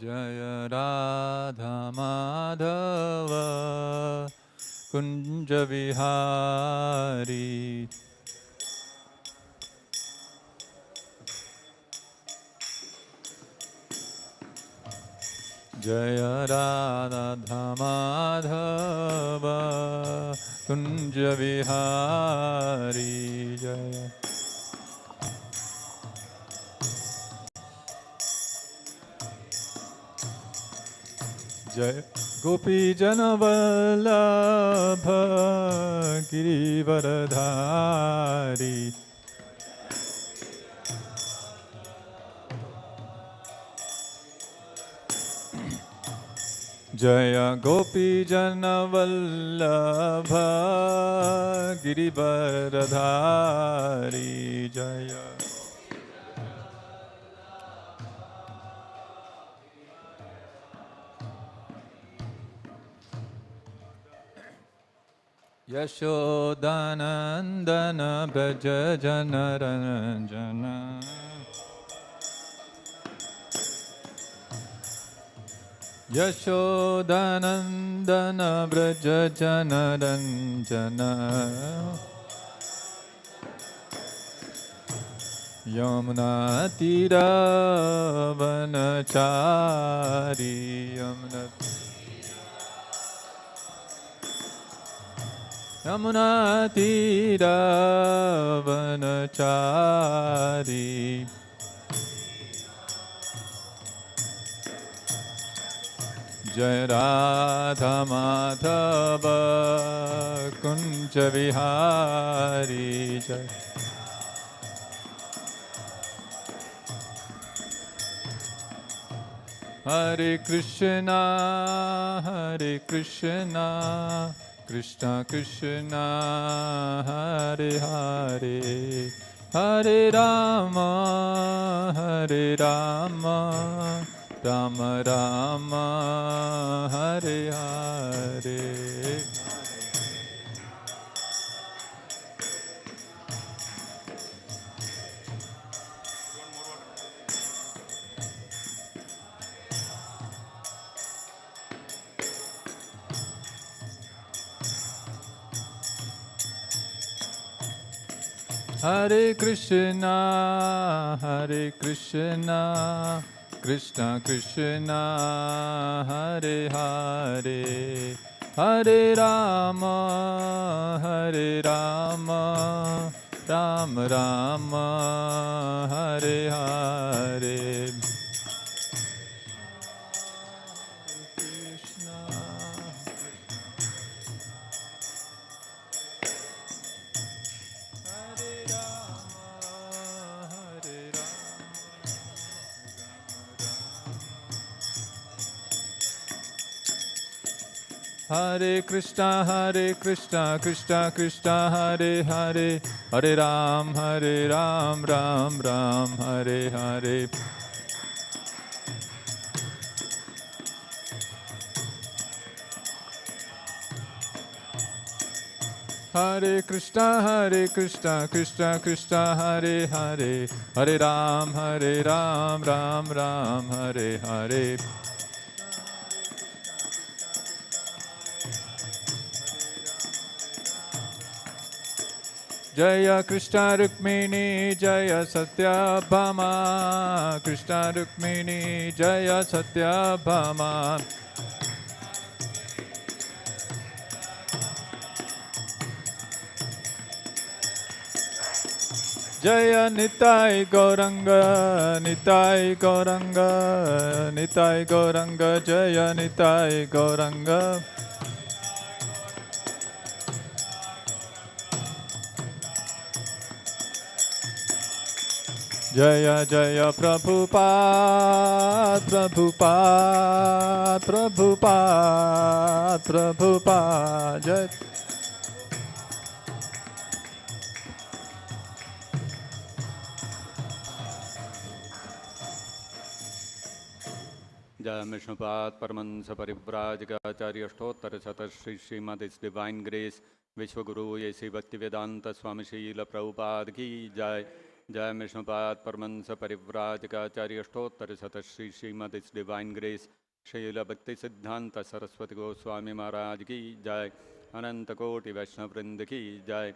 Jaya Radha Madhava Kunja Vihari. Jaya Radha Madhava Kunja Vihari. Jaya Jai Gopi Jana Vallabha Girivaradhari. Jaya Gopi Jana Vallabha Girivaradhari. Jaya Yashodanandana Braja Janaranjana. Yashodanandana Braja Janaranjana. Yamuna Tira Vanachari. Yamuna Tira Vanachari. Jai Radha Madhava Kunja Vihari. Jai Hare Krishna, Hare Krishna, Krishna Krishna, Hare Hare, Hare Rama, Hare Rama, Rama Rama, Hare Hare. Hare Krishna, Hare Krishna, Krishna Krishna, Hare Hare, Hare Rama, Hare Rama, Rama Rama, Hare Hare. Hare Krishna, Krishna Krishna, Hare Hare, Hare Ram, Ram Ram, Hare Hare. Hare Krishna, Krishna Krishna, Hare Hare, Hare Ram, Ram Ram, Hare Hare. Jaya Krishna Rukmini, Jaya Satyabhama, Krishna Rukmini, Jaya Satyabhama. Jaya Nitai Gauranga, Nitai Gauranga, Nitai Gauranga, Jaya Nitai Gauranga. Jaya Jaya Prabhupada, Prabhupada, Prabhupada, Prabhupada. Jai. Jai Vishnupada Paramahansa Parivrajaka Acharya Ashtottar Sata Shri Srimad His Divine Grace Vishwaguru Yesi Bhaktivedanta Swami Srila Prabhupada Ki Jai. जय विष्णुपाद परमंस परिव्राजकाचार्य अष्टोत्तर शतश्री श्रीमद इस divine grace Srila भक्ति सिद्धांत सरस्वती गोस्वामी महाराज की जय। अनंत कोटि वैष्णव वृंद की जय।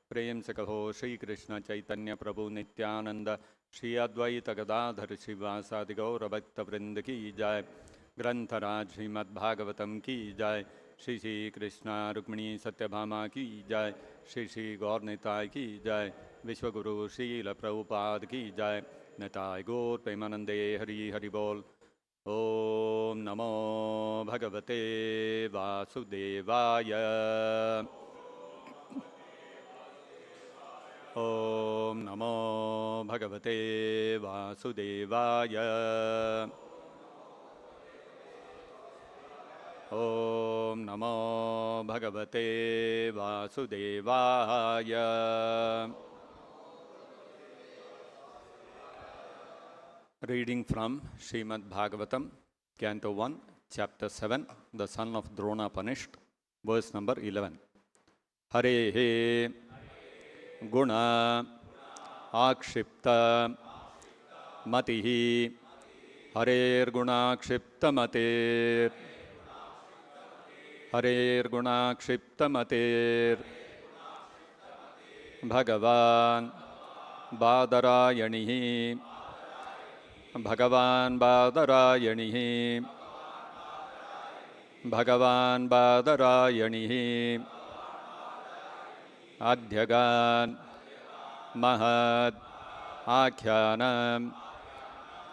प्रेम से कहो श्री कृष्ण चैतन्य प्रभु नित्यानंद श्री अद्वैत गदाधर श्रीवासादि गौर भक्त वृंद की जय। ग्रंथराज श्रीमद्भागवतम की जय। श्री श्री कृष्ण रुक्मिणी सत्यभामा की जय। श्री श्री गौर निताय की जय। विश्वगुरु श्रील प्रभुपाद की जय। निताय गौर प्रेमानंदे हरि हरि बोल। ओम नमो भगवते वासुदेवाय। ओम नमो भगवते वासुदेवाय। ओम नमो भगवते वासुदेवाय। Reading from Srimad-Bhagavatam, Canto 1, Chapter 7, The Son of Drona Punished, verse number 11. Hare Guna Akshipta Matihi. Hare Guna Akshipta Matir. Hare Guna Akshipta Matir. Bhagavan Badarayanihi. भगवान बादरायणिः भगवान बादरायणिः अध्यगान महद आख्यानम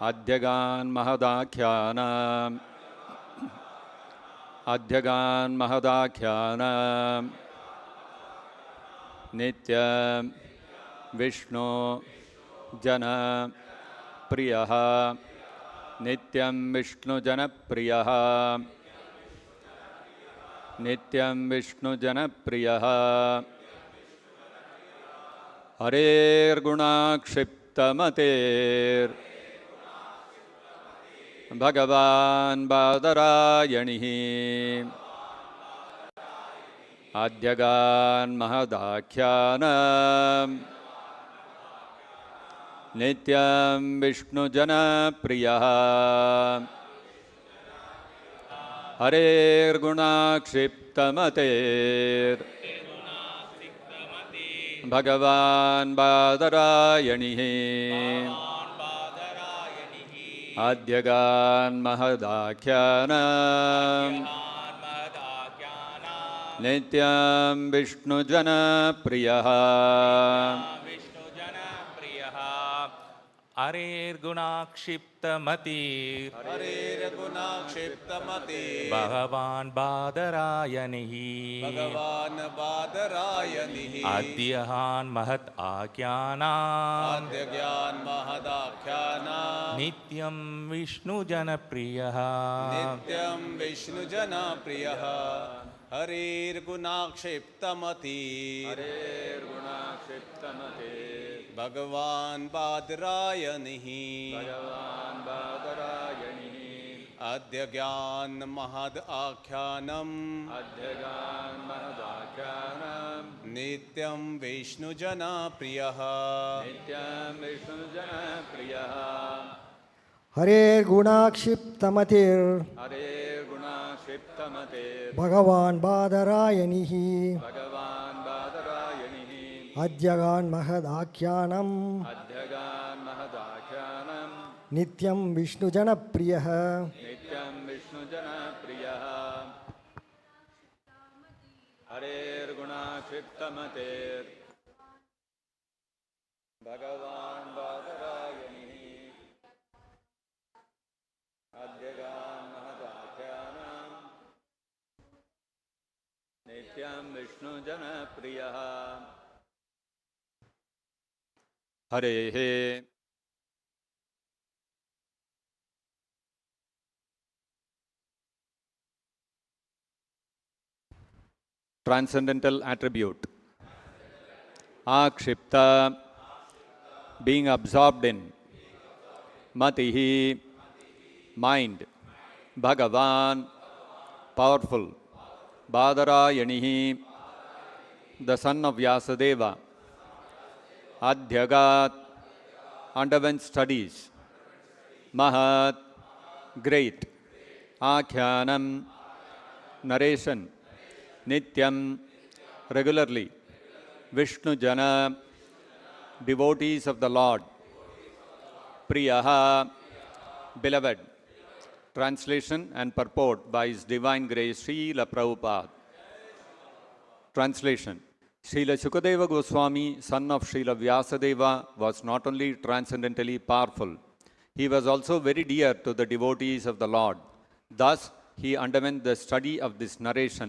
अध्यगान महदाख्यानम अध्यगान महदाख्यानम नित्यं विष्णु जन प्रियः नित्यं विष्णुजनप्रियः नित्यं विष्णुजनप्रियः हरेर्गुणाक्षिप्तमतेर् भगवान् बादरायणिः अध्यगान् महदाख्यानम् नित्यं विष्णुजनप्रियः हरेर्गुणाक्षिप्तमतेर् भगवान् बादरायणिः अध्यगान् महदाख्यानम् नित्यं विष्णुजनप्रियः हरेर्गुणाक्षिप्तमतिर् हरेर्गुणाक्षिप्तमतिर् भगवान् बादरायणिः भगवान् बादरायणिः अद्यहान् महत् आख्यानान् अध्यज्ञान महदाख्यानाम् नित्यं विष्णुजनप्रियः नित्यं विष्णुजनप्रियः हरेर्गुणाक्षिप्तमतिर् हरेर्गुणाक्षिप्तमतेर् भगवान् बादरायणिः भगवान् बादरायणिः अध्यज्ञान महद आख्यानम् अध्यगान् महदाख्यानम् नित्यं विष्णुजनप्रियः नित्यं विष्णुजनप्रियः हरेर्गुणाक्षिप्तमतिर् हरेर्गुणाक्षिप्तमतेर् भगवान् बादरायणिः भगवान् बादरायणिः अद्यगान् महदाख्यानम् अध्यगान् महदाख्यानम् नित्यं विष्णुजनप्रियः नित्यं विष्णुजनप्रियः हरेर्गुणाक्षिप्तमतेर् भगवान् बादरायणिः अध्यगान् महदाख्यानम् नित्यं विष्णुजनप्रियः हरेः transcendental attribute. Akshipta, being absorbed in. Matihi, mind. Bhagavan, powerful. Badarayanihi, the son of Vyasadeva. Adhyagat, underwent studies. Mahat, great. Akhyanam, narration. Nityam, regularly. Vishnu Jana, devotees of the Lord. Priyaha, beloved. Translation and purport by His Divine Grace Srila Prabhupada. Translation. Srila Shukadeva Goswami, son of Srila Vyasadeva, was not only transcendentally powerful, he was also very dear to the devotees of the Lord. Thus, he underwent the study of this great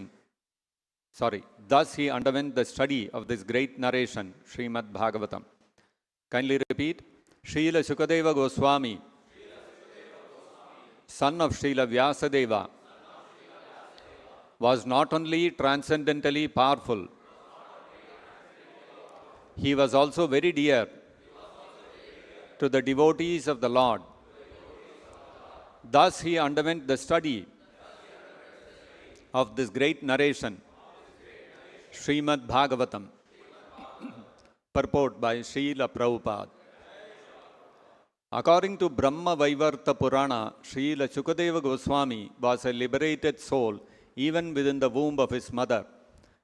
narration, Srimad-Bhagavatam. Kindly repeat. Srila Shukadeva Goswami, son of Srila Vyasadeva, was not only transcendentally powerful, he was also very dear to the devotees of the Lord. Thus he underwent the study of this great narration, Srimad-Bhagavatam. Purport by Srila Prabhupada. According to Brahma Vaivarta Purana, Srila Shukadeva Goswami was a liberated soul even within the womb of his mother.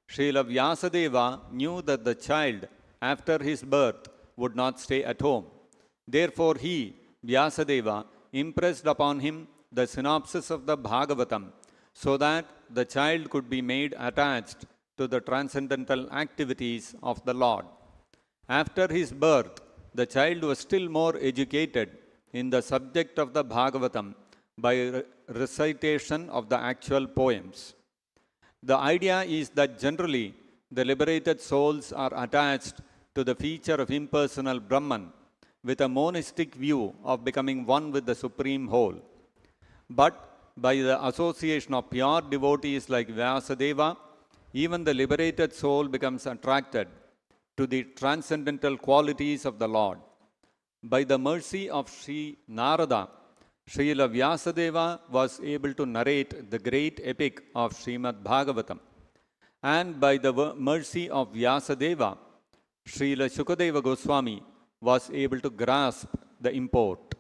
Srila Vyasadeva knew that the child, after his birth, would not stay at home. Therefore he, Vyasadeva, impressed upon him the synopsis of the Bhagavatam so that the child could be made attached to the transcendental activities of the Lord. After his birth, the child was still more educated in the subject of the Bhagavatam by recitation of the actual poems. The idea is that generally the liberated souls are attached to the feature of impersonal Brahman with a monistic view of becoming one with the Supreme Whole. But by the association of pure devotees like Vyasadeva, even the liberated soul becomes attracted to the transcendental qualities of the Lord. By the mercy of Sri Narada, Srila Vyasadeva was able to narrate the great epic of Srimad-Bhagavatam. And by the mercy of Vyasadeva, Srila Shukadeva Goswami was able to grasp the import.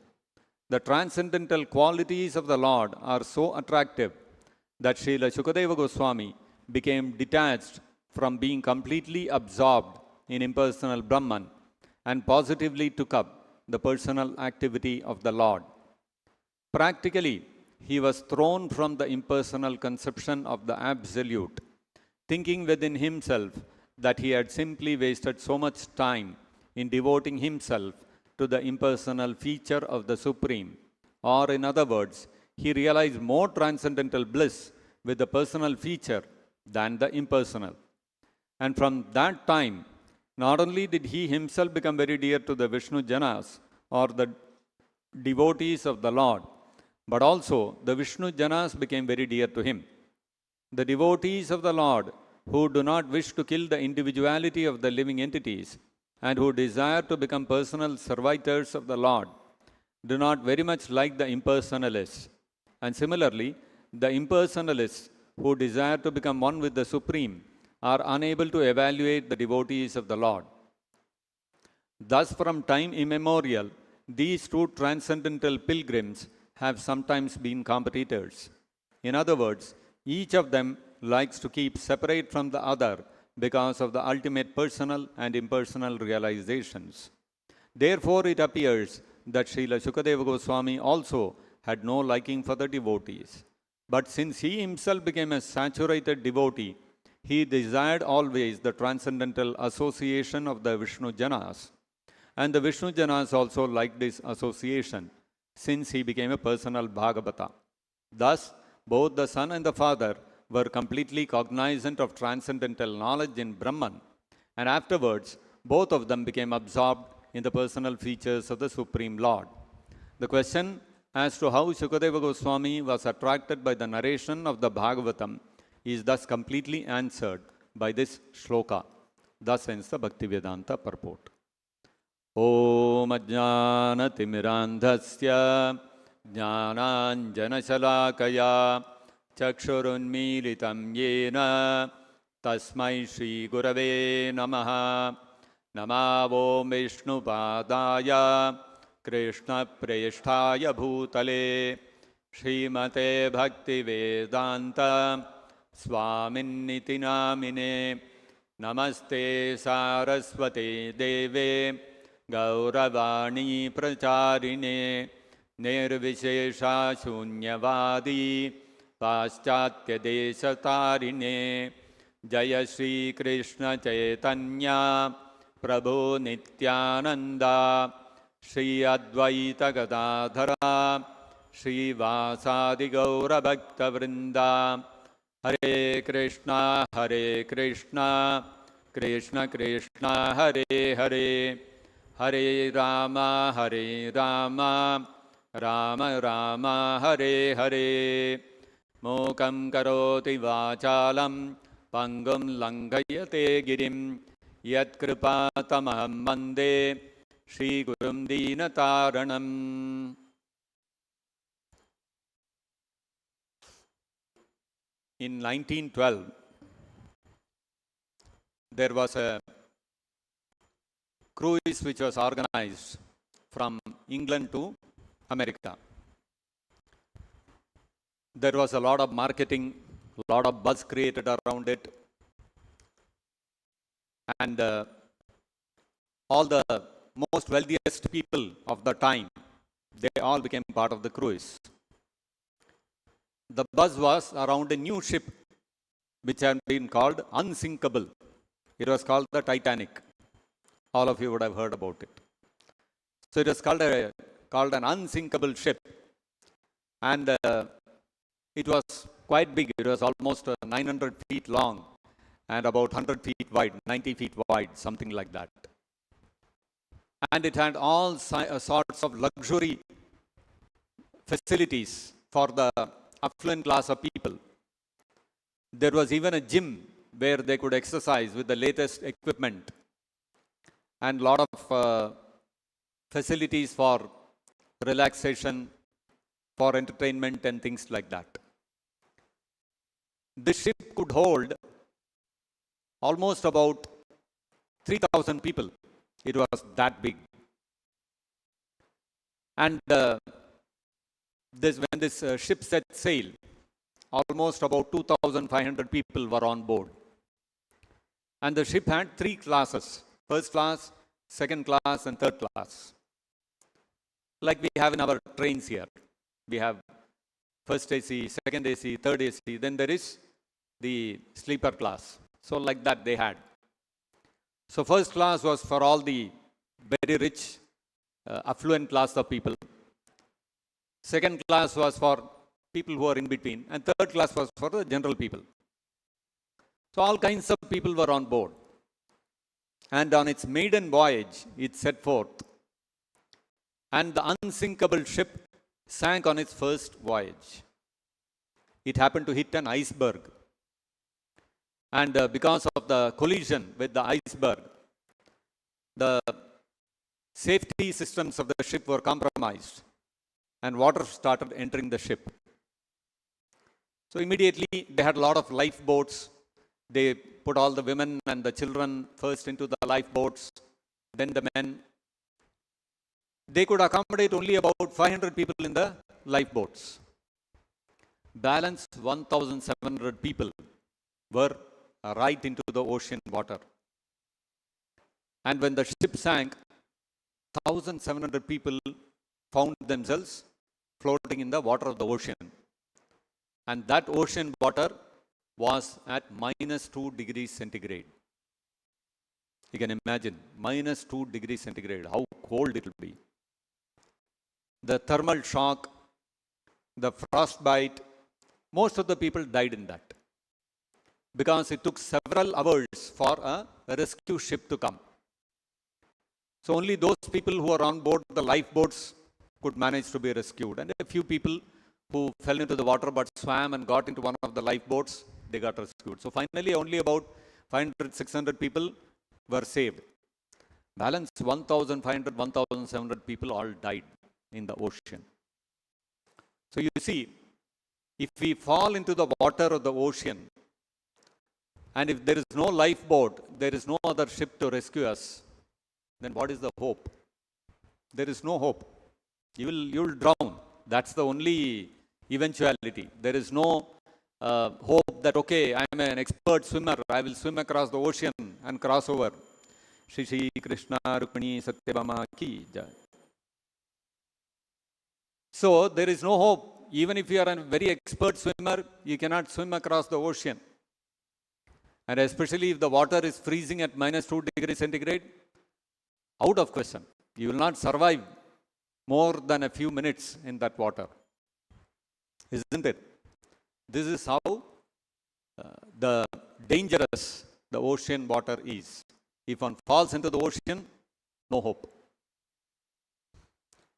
The transcendental qualities of the Lord are so attractive that Srila Shukadeva Goswami became detached from being completely absorbed in impersonal Brahman and positively took up the personal activity of the Lord. Practically, he was thrown from the impersonal conception of the Absolute, thinking within himself that he had simply wasted so much time in devoting himself to the impersonal feature of the Supreme. Or in other words, he realized more transcendental bliss with the personal feature than the impersonal. And from that time, not only did he himself become very dear to the Vishnu Janas or the devotees of the Lord, but also the Vishnu Janas became very dear to him. The devotees of the Lord who do not wish to kill the individuality of the living entities and who desire to become personal servitors of the Lord do not very much like the impersonalists. And similarly, the impersonalists who desire to become one with the Supreme are unable to evaluate the devotees of the Lord. Thus, from time immemorial, these two transcendental pilgrims have sometimes been competitors. In other words, each of them likes to keep separate from the other because of the ultimate personal and impersonal realizations. Therefore, it appears that Srila Shukadeva Goswami also had no liking for the devotees. But since he himself became a saturated devotee, he desired always the transcendental association of the Vishnu Janas. And the Vishnu Janas also liked this association, since he became a personal Bhagavata. Thus, both the son and the father were completely cognizant of transcendental knowledge in Brahman, and afterwards, both of them became absorbed in the personal features of the Supreme Lord. The question as to how Shukadeva Goswami was attracted by the narration of the Bhagavatam is thus completely answered by this shloka. Thus ends the Bhaktivedanta purport. Om Ajnanatimmirandhasya Jnananjanashalakaya Chakshurunmilitam Yena Tasmai Shri Gurave Namaha Namo Vishnupadaya Krishna Preyasthaya Bhutale Srimate Bhakti Vedanta Swaminiti Namine Namaste Saraswati Deve Gauravani Pracharine Nirvishesha Shunyavadi Paschatya Deshatarine Jaya Shri Krishna Chaitanya Prabhu Nityananda Shri Advaita Gadadhara Shri Vasadi Gaura Bhakta Vrinda Hare Krishna Krishna Krishna Hare Hare Hare Rama Rama Rama Hare Hare Mokam Karoti Vachalam Pangam Langayate Girim Yat Kripatamaham Mande Shri Gurum Dinataranam. In 1912, there was a cruise which was organized from England to America. There was a lot of marketing, a lot of buzz created around it, and all the most wealthiest people of the time, they all became part of the cruise. The buzz was around a new ship which had been called unsinkable. It was called the Titanic. All of you would have heard about it. So it was called an unsinkable ship, and it was quite big. It was almost 900 feet long and about 100 feet wide, 90 feet wide, something like that. And it had all sorts of luxury facilities for the affluent class of people. There was even a gym where they could exercise with the latest equipment, and a lot of facilities for relaxation, for entertainment and things like that. This ship could hold almost about 3,000 people. It was that big. And when this ship set sail, almost about 2,500 people were on board. And the ship had 3 classes: first class, second class, and third class. Like we have in our trains here. We have first AC, second AC, third AC, then there is the sleeper class. So like that they had. So first class was for all the very rich, affluent class of people. Second class was for people who are in between, and third class was for the general people. So all kinds of people were on board. And on its maiden voyage, it set forth, and the unsinkable ship sank on its first voyage. It happened to hit an iceberg. And because of the collision with the iceberg, the safety systems of the ship were compromised, and water started entering the ship. So immediately they had a lot of lifeboats. They put all the women and the children first into the lifeboats, then the men. They could accommodate only about 500 people in the lifeboats. Balance 1,700 people were right into the ocean water. And when the ship sank, 1,700 people found themselves floating in the water of the ocean. And that ocean water was at -2 degrees centigrade. You can imagine, -2 degrees centigrade, how cold it will be. The thermal shock, the frostbite, most of the people died in that, because it took several hours for a rescue ship to come. So only those people who were on board the lifeboats could manage to be rescued. And a few people who fell into the water but swam and got into one of the lifeboats, they got rescued. So finally only about 500, 600 people were saved. Balance 1,500, 1,700 people all died in the ocean. So you see, if we fall into the water of the ocean, and if there is no lifeboat, there is no other ship to rescue us, then what is the hope? There is no hope. You will drown. That's the only eventuality. There is no hope that, okay, I am an expert swimmer. I will swim across the ocean and cross over. Shri Shri Krishna Rukmini Satyabhama ki jai. So there is no hope. Even if you are a very expert swimmer, you cannot swim across the ocean. And especially if the water is freezing at -2 degrees centigrade, out of question. You will not survive more than a few minutes in that water. Isn't it? This is how the dangerous the ocean water is. If one falls into the ocean, no hope.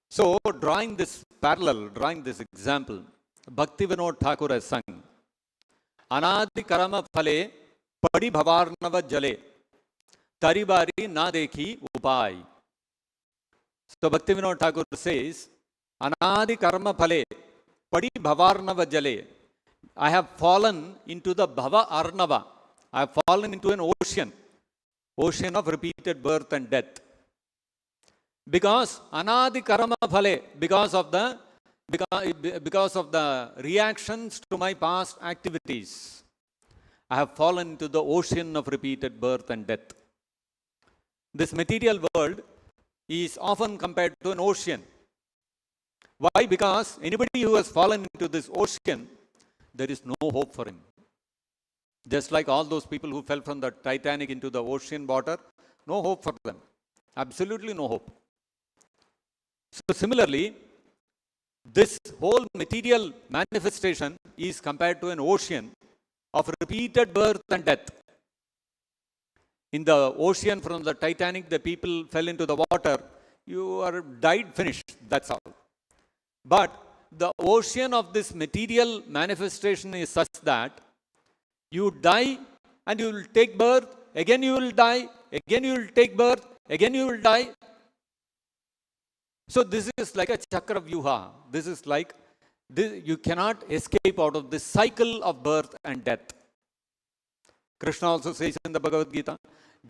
So, drawing this parallel, drawing this example, Bhaktivinoda Thakur has sung, Anadi karama phale padi bhavarnava jale, taribari na dekhi upai. So, Bhaktivinoda Thakur says, Anadi karama phale padi bhavarnava jale. I have fallen into the bhava arnava. I have fallen into an ocean of repeated birth and death. Because anadi karma phale, because of the reactions to my past activities, I have fallen into the ocean of repeated birth and death. This material world is often compared to an ocean. Why? Because anybody who has fallen into this ocean, there is no hope for him. Just like all those people who fell from the Titanic into the ocean water, no hope for them. Absolutely no hope. So similarly, this whole material manifestation is compared to an ocean of repeated birth and death. In the ocean from the Titanic, the people fell into the water. You are died, finished. That's all. But the ocean of this material manifestation is such that you die and you will take birth, again you will die, again you will take birth, again you will die. So this is like a chakra vyuha. This is like, you cannot escape out of this cycle of birth and death. Krishna also says in the Bhagavad Gita,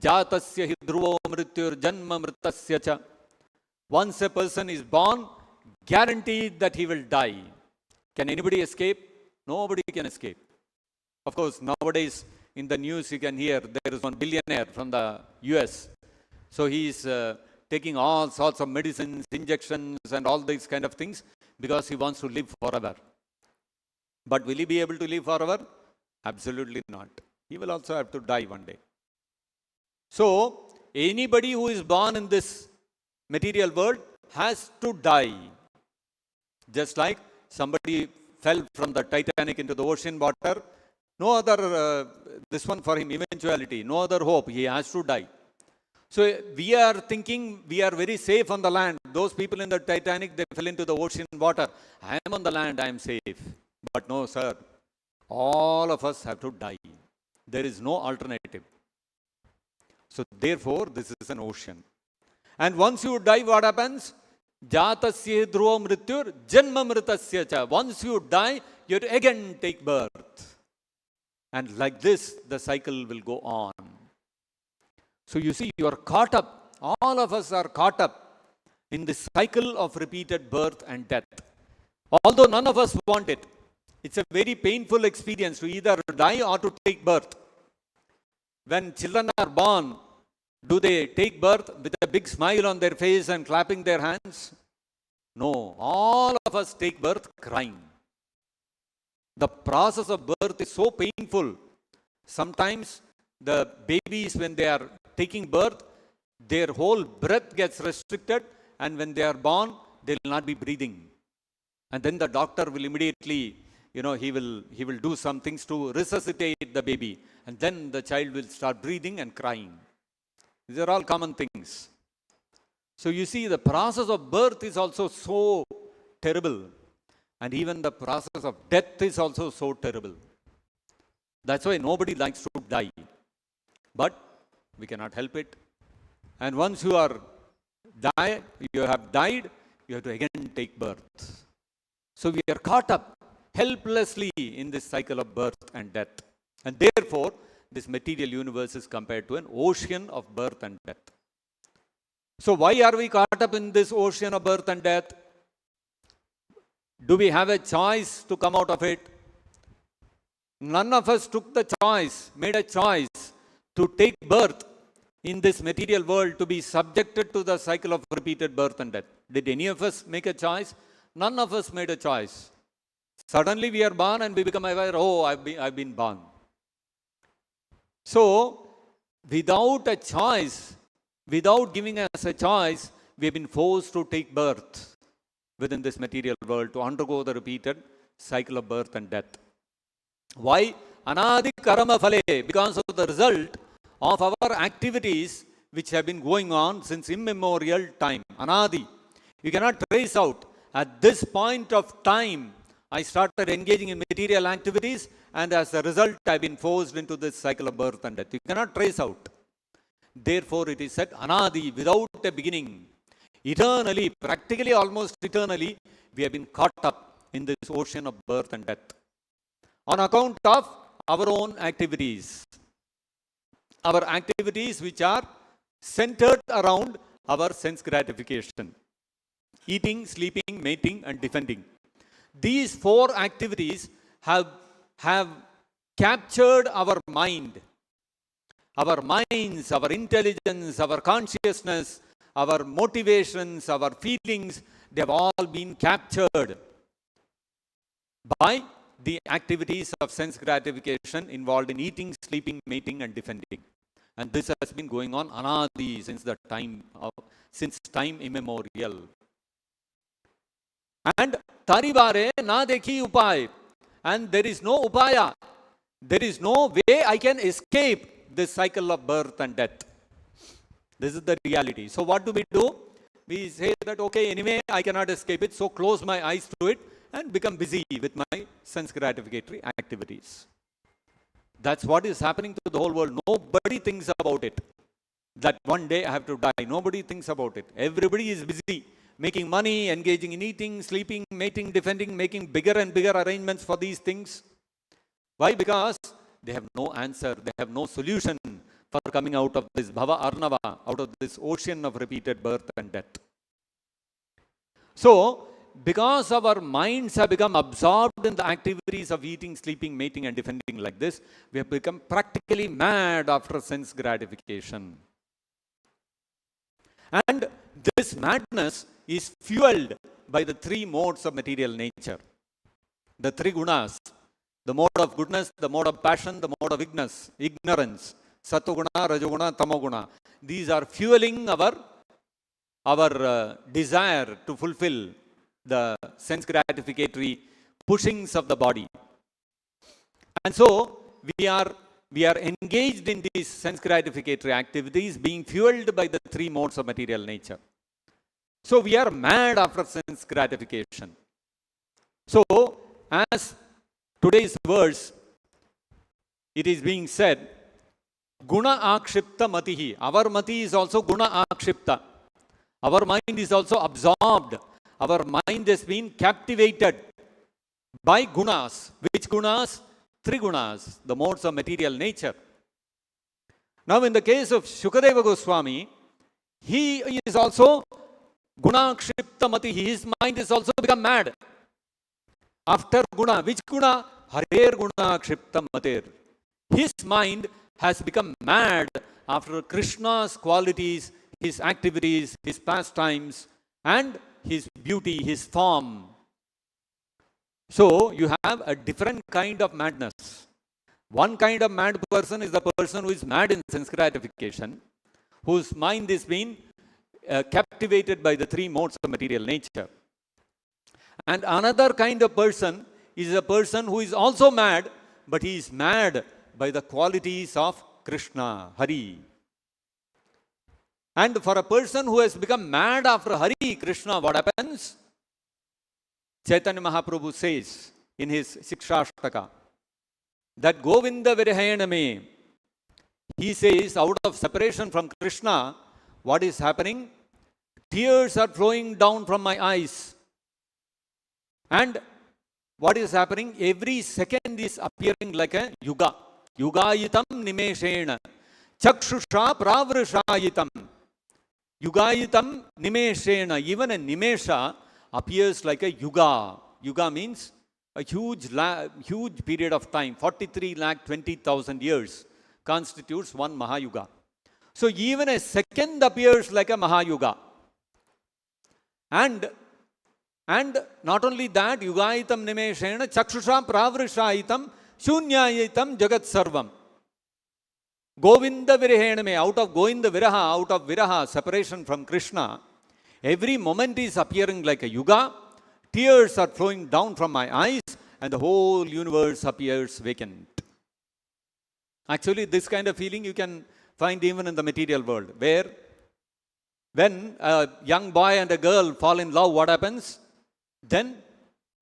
Jatasya hi dhruvo mrityur janma mritasya cha. Once a person is born, guaranteed that he will die. Can anybody escape? Nobody can escape. Of course, nowadays in the news you can hear there is one billionaire from the US. So he is taking all sorts of medicines, injections and all these kind of things because he wants to live forever. But will he be able to live forever? Absolutely not. He will also have to die one day. So, anybody who is born in this material world has to die. Just like somebody fell from the Titanic into the ocean water, no other, this one for him, eventuality, no other hope, he has to die. So we are thinking we are very safe on the land. Those people in the Titanic, they fell into the ocean water. I am on the land, I am safe. But no, sir, all of us have to die. There is no alternative. So therefore, this is an ocean. And once you die, what happens? Jatasya dhruva mrityur janma mritasya cha. Once you die, you again take birth. And like this, the cycle will go on. So you see, you are caught up. All of us are caught up in this cycle of repeated birth and death. Although none of us want it. It's a very painful experience to either die or to take birth. When children are born, do they take birth with a big smile on their face and clapping their hands? No, all of us take birth crying. The process of birth is so painful. Sometimes the babies, when they are taking birth, their whole breath gets restricted, and when they are born, they will not be breathing. And then the doctor will immediately, he will do some things to resuscitate the baby, and then the child will start breathing and crying. These are all common things. So you see, the process of birth is also so terrible, and even the process of death is also so terrible. That's why nobody likes to die. But we cannot help it. And once you have died, you have to again take birth. So we are caught up helplessly in this cycle of birth and death. And therefore, this material universe is compared to an ocean of birth and death. So why are we caught up in this ocean of birth and death? Do we have a choice to come out of it? None of us took the choice, made a choice to take birth in this material world, to be subjected to the cycle of repeated birth and death. Did any of us make a choice? None of us made a choice. Suddenly we are born and we become aware, oh, I've been born. So, without a choice, without giving us a choice, we have been forced to take birth within this material world, to undergo the repeated cycle of birth and death. Why? Anadi karma phale, because of the result of our activities which have been going on since immemorial time. Anadi. You cannot trace out. At this point of time, I started engaging in material activities, and as a result, I've been forced into this cycle of birth and death. You cannot trace out. Therefore, it is said, Anadi, without a beginning. Eternally, practically almost eternally, we have been caught up in this ocean of birth and death on account of our own activities. Our activities which are centered around our sense gratification. Eating, sleeping, mating, and defending. These four activities have captured our mind. Our minds, our intelligence, our consciousness, our motivations, our feelings, they have all been captured by the activities of sense gratification involved in eating, sleeping, mating, and defending. And this has been going on anadi since time immemorial. And taribare na dekhi upay. And there is no upaya. There is no way I can escape this cycle of birth and death. This is the reality. So what do? We say that, okay, anyway, I cannot escape it, so close my eyes to it and become busy with my sense gratificatory activities. That's what is happening to the whole world. Nobody thinks about it. That one day I have to die. Nobody thinks about it. Everybody is busy making money, engaging in eating, sleeping, mating, defending, making bigger and bigger arrangements for these things. Why? Because they have no answer. They have no solution for coming out of this bhava arnava, out of this ocean of repeated birth and death. So, because our minds have become absorbed in the activities of eating, sleeping, mating, and defending like this, we have become practically mad after sense gratification. And this madness is fueled by the three modes of material nature. The three gunas, the mode of goodness, the mode of passion, the mode of ignorance. Satoguna, Rajoguna, Tamoguna. These are fueling our desire to fulfill the sense gratificatory pushings of the body. And so, we are engaged in these sense gratificatory activities being fueled by the three modes of material nature. So, we are mad after sense gratification. So, as today's verse, it is being said, Guna akshipta matihi. Our mati is also guna akshipta. Our mind is also absorbed. Our mind has been captivated by gunas. Which gunas? Three gunas, the modes of material nature. Now, in the case of Shukadeva Goswami, he is also guna akshipta matihi. His mind is also become mad. After guna, which guna? Hare guna akshipta matir. His mind has become mad after Krishna's qualities, his activities, his pastimes, and his beauty, his form. So, you have a different kind of madness. One kind of mad person is the person who is mad in sense gratification, whose mind is being captivated by the three modes of material nature. And another kind of person is a person who is also mad, but he is mad by the qualities of Krishna, Hare. And for a person who has become mad after Hare, Krishna, what happens? Chaitanya Mahaprabhu says in his Shikshashtaka that Govinda Virahayaname, he says, out of separation from Krishna, what is happening? Tears are flowing down from my eyes. And what is happening? Every second is appearing like a yuga. Yugayitam nimeshena. Chakshusha pravrushayitam. Yugayitam nimeshena. Even a nimesha appears like a yuga. Yuga means a huge period of time. 43,20,000 years constitutes one Mahayuga. So even a second appears like a Mahayuga. And not only that, Yugayitam nimeshena chakshusha pravrishaitam shunyayitam jagat sarvam. Govinda Virahename, out of Govinda Viraha, out of Viraha, separation from Krishna, every moment is appearing like a yuga, tears are flowing down from my eyes, and the whole universe appears vacant. Actually, this kind of feeling you can find even in the material world, where when a young boy and a girl fall in love, what happens? Then,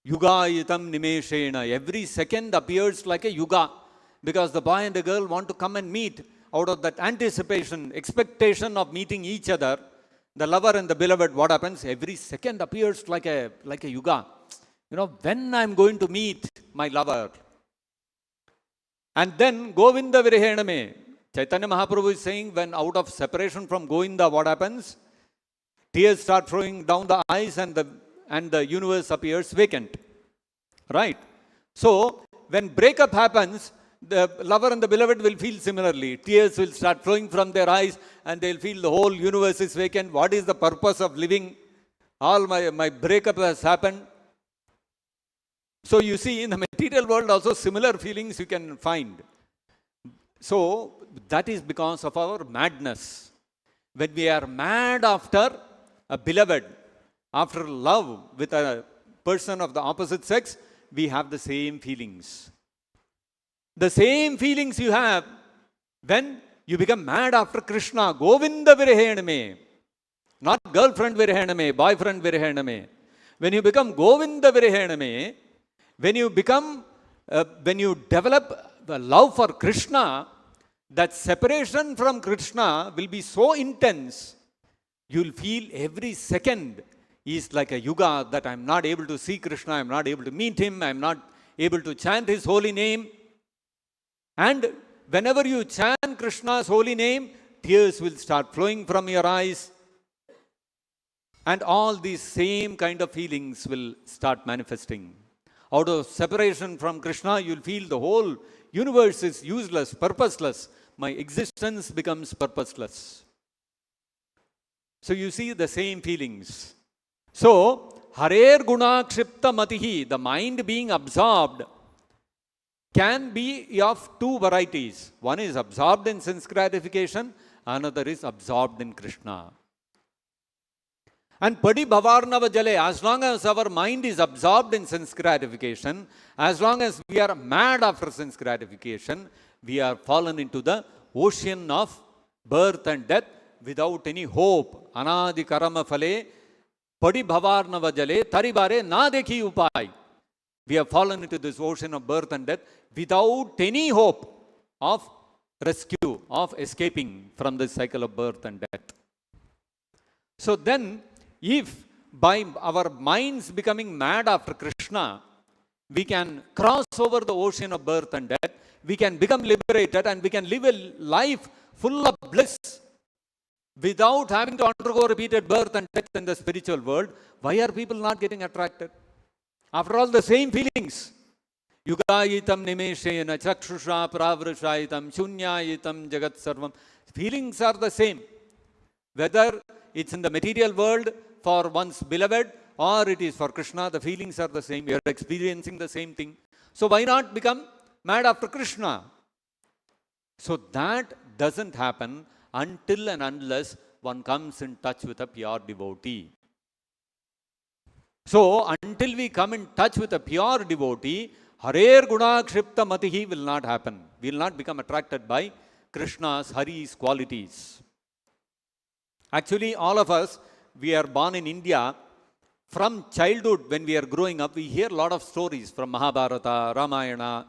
yugayitam nimeshena, every second appears like a yuga. Because the boy and the girl want to come and meet out of that anticipation, expectation of meeting each other. The lover and the beloved, what happens? Every second appears like a yuga. You know, when I'm going to meet my lover. And then Govinda Virahename. Chaitanya Mahaprabhu is saying, when out of separation from Govinda, what happens? Tears start flowing down the eyes and the universe appears vacant. Right? So, when breakup happens, the lover and the beloved will feel similarly. Tears will start flowing from their eyes and they'll feel the whole universe is vacant. What is the purpose of living? All my breakup has happened. So you see, in the material world also similar feelings you can find. So that is because of our madness. When we are mad after a beloved, after love with a person of the opposite sex, we have the same feelings. The same feelings you have when you become mad after Krishna, Govinda Virahename, not girlfriend Virahename, boyfriend Virahename. When you become Govinda Virahename, when you develop the love for Krishna, that separation from Krishna will be so intense, you'll feel every second is like a yuga, that I'm not able to see Krishna, I'm not able to meet him, I'm not able to chant his holy name. And whenever you chant Krishna's holy name, tears will start flowing from your eyes. And all these same kind of feelings will start manifesting. Out of separation from Krishna, you'll feel the whole universe is useless, purposeless. My existence becomes purposeless. So you see the same feelings. So, Hare guna kshipta matihi, the mind being absorbed, can be of two varieties. One is absorbed in sense gratification, another is absorbed in Krishna. And padi bhavarnava jale, as long as our mind is absorbed in sense gratification, as long as we are mad after sense gratification, we are fallen into the ocean of birth and death without any hope. Anadi karama phale, padi bhavarnava jale, taribare na dekhi upai. We have fallen into this ocean of birth and death without any hope of rescue, of escaping from this cycle of birth and death. So then, if by our minds becoming mad after Krishna, we can cross over the ocean of birth and death, we can become liberated and we can live a life full of bliss without having to undergo repeated birth and death in the spiritual world, why are people not getting attracted? After all, the same feelings. Yugayitam nimeshena chakshusha pravrishaitam shunyayitam jagat sarvam. Feelings are the same. Whether it's in the material world for one's beloved or it is for Krishna, the feelings are the same. We are experiencing the same thing. So why not become mad after Krishna? So that doesn't happen until and unless one comes in touch with a pure devotee. So, until we come in touch with a pure devotee, Hare guna kshipta matihi will not happen. We will not become attracted by Krishna's, Hari's qualities. Actually, all of us, we are born in India. From childhood, when we are growing up, we hear a lot of stories from Mahabharata, Ramayana,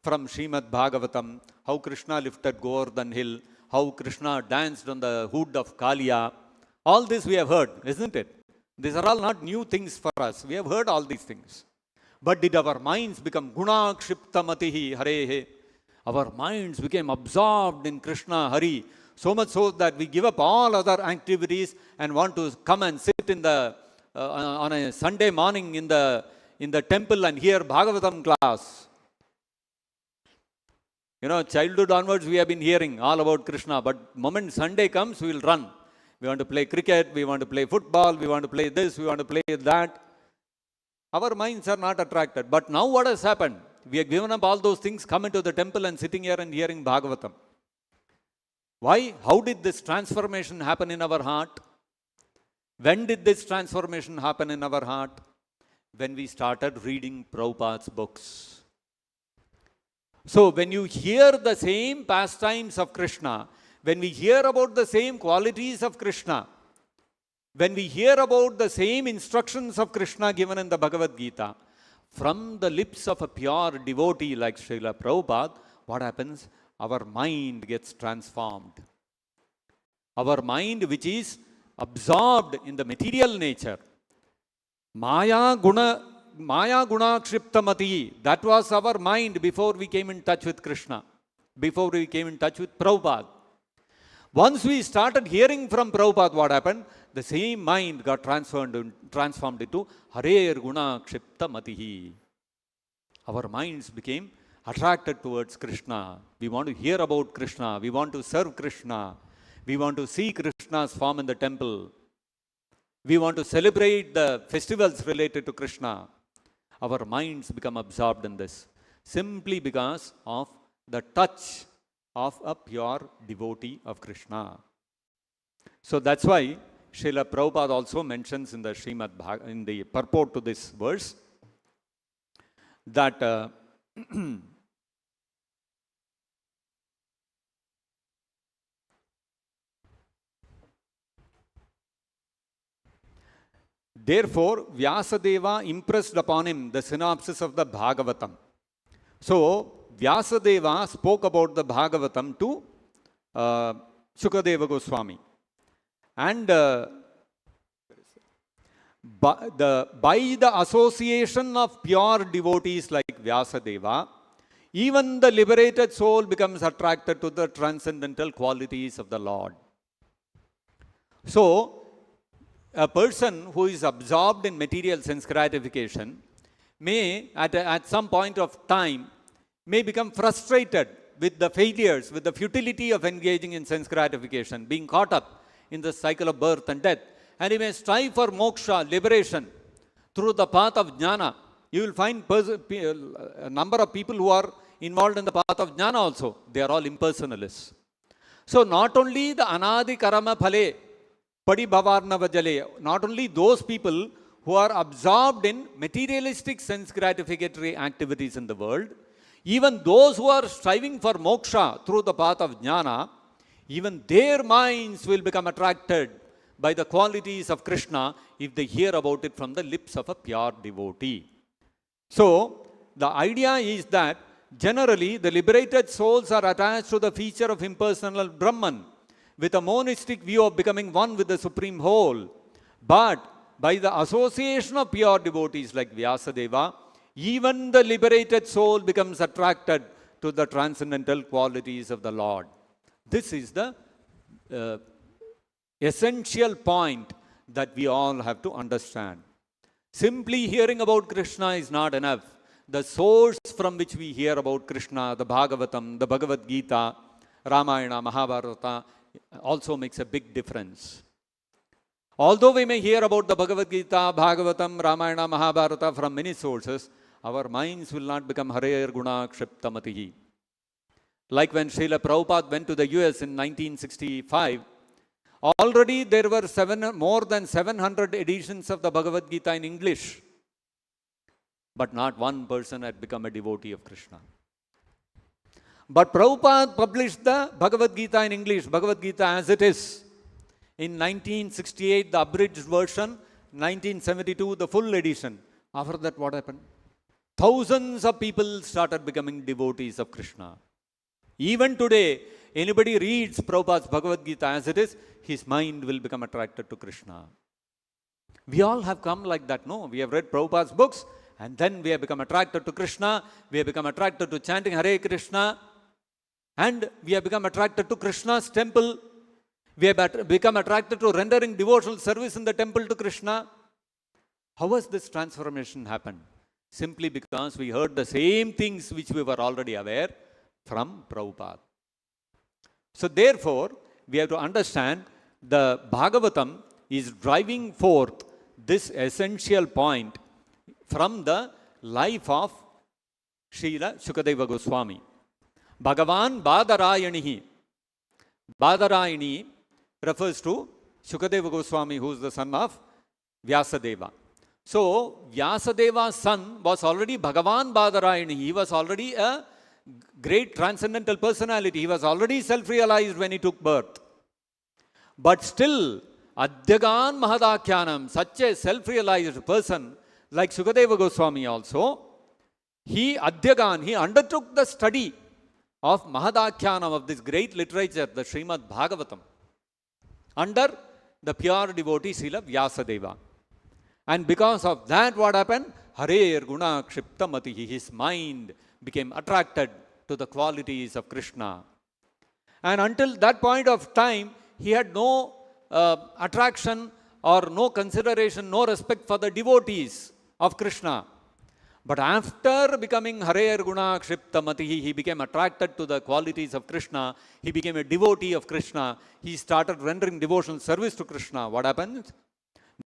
from Srimad-Bhagavatam, how Krishna lifted Govardhan hill, how Krishna danced on the hood of Kaliya. All this we have heard, isn't it? These are all not new things for us. We have heard all these things. But did our minds become guna kshipta matihi harehe? Our minds became absorbed in Krishna, Hari, So much so that we give up all other activities and want to come and sit in the on a Sunday morning in the temple and hear Bhagavatam class. You know, childhood onwards we have been hearing all about Krishna, but moment Sunday comes, we will run. We want to play cricket, we want to play football, we want to play this, we want to play that. Our minds are not attracted. But now what has happened? We have given up all those things, come into the temple and sitting here and hearing Bhagavatam. Why? How did this transformation happen in our heart? When did this transformation happen in our heart? When we started reading Prabhupada's books. So when you hear the same pastimes of Krishna, when we hear about the same qualities of Krishna, when we hear about the same instructions of Krishna given in the Bhagavad Gita, from the lips of a pure devotee like Srila Prabhupada, what happens? Our mind gets transformed. Our mind, which is absorbed in the material nature, Maya guna kshiptamati, that was our mind before we came in touch with Krishna, before we came in touch with Prabhupada. Once we started hearing from Prabhupada, what happened? The same mind got transformed into Hare guna kshiptamati. Our minds became attracted towards Krishna. We want to hear about Krishna. We want to serve Krishna. We want to see Krishna's form in the temple. We want to celebrate the festivals related to Krishna. Our minds become absorbed in this simply because of the touch of a pure devotee of Krishna. So that's why Srila Prabhupada also mentions in the Srimad-Bhagavatam, in the purport to this verse, that therefore, Vyasadeva impressed upon him the synopsis of the Bhagavatam. So, Vyasadeva spoke about the Bhagavatam to Shukadeva Goswami. And by the association of pure devotees like Vyasadeva, even the liberated soul becomes attracted to the transcendental qualities of the Lord. So, a person who is absorbed in material sense gratification may, at some point of time, may become frustrated with the failures, with the futility of engaging in sense gratification, being caught up in the cycle of birth and death. And he may strive for moksha, liberation, through the path of jnana. You will find a number of people who are involved in the path of jnana also. They are all impersonalists. So not only the anadi karama phale, padi bhavarnava jale, not only those people who are absorbed in materialistic sense gratificatory activities in the world, even those who are striving for moksha through the path of jnana, even their minds will become attracted by the qualities of Krishna if they hear about it from the lips of a pure devotee. So, the idea is that generally the liberated souls are attached to the feature of impersonal Brahman with a monistic view of becoming one with the Supreme Whole. But by the association of pure devotees like Vyasadeva, even the liberated soul becomes attracted to the transcendental qualities of the Lord. This is the essential point that we all have to understand. Simply hearing about Krishna is not enough. The source from which we hear about Krishna, the Bhagavatam, the Bhagavad Gita, Ramayana, Mahabharata, also makes a big difference. Although we may hear about the Bhagavad Gita, Bhagavatam, Ramayana, Mahabharata from many sources, our minds will not become Hare Guna Kshiptamatihi. Like when Srila Prabhupada went to the US in 1965, already there were more than 700 editions of the Bhagavad Gita in English. But not one person had become a devotee of Krishna. But Prabhupada published the Bhagavad Gita in English, Bhagavad Gita as it is. In 1968, the abridged version, 1972, the full edition. After that, what happened? Thousands of people started becoming devotees of Krishna. Even today, anybody reads Prabhupada's Bhagavad Gita as it is, his mind will become attracted to Krishna. We all have come like that, no? We have read Prabhupada's books, and then we have become attracted to Krishna. We have become attracted to chanting Hare Krishna. And we have become attracted to Krishna's temple. We have become attracted to rendering devotional service in the temple to Krishna. How has this transformation happened? Simply because we heard the same things which we were already aware from Prabhupada. So therefore, we have to understand the Bhagavatam is driving forth this essential point from the life of Srila Shukadeva Goswami. Bhagavan Badarayanihi. Badarayani refers to Shukadeva Goswami, who is the son of Vyasadeva. So, Vyasadeva's son was already Bhagavan Badarayani. He was already a great transcendental personality. He was already self-realized when he took birth. But still, Adhyagan Mahadakyanam, such a self-realized person like Shukadeva Goswami also, he undertook the study of Mahadakyanam, of this great literature, the Srimad-Bhagavatam, under the pure devotee Srila Vyasadeva. And because of that, what happened? Hare Guna Kshiptamati, his mind became attracted to the qualities of Krishna. And until that point of time, he had no attraction or no consideration, no respect for the devotees of Krishna. But after becoming Hare Guna Kshiptamati, he became attracted to the qualities of Krishna. He became a devotee of Krishna. He started rendering devotional service to Krishna. What happened?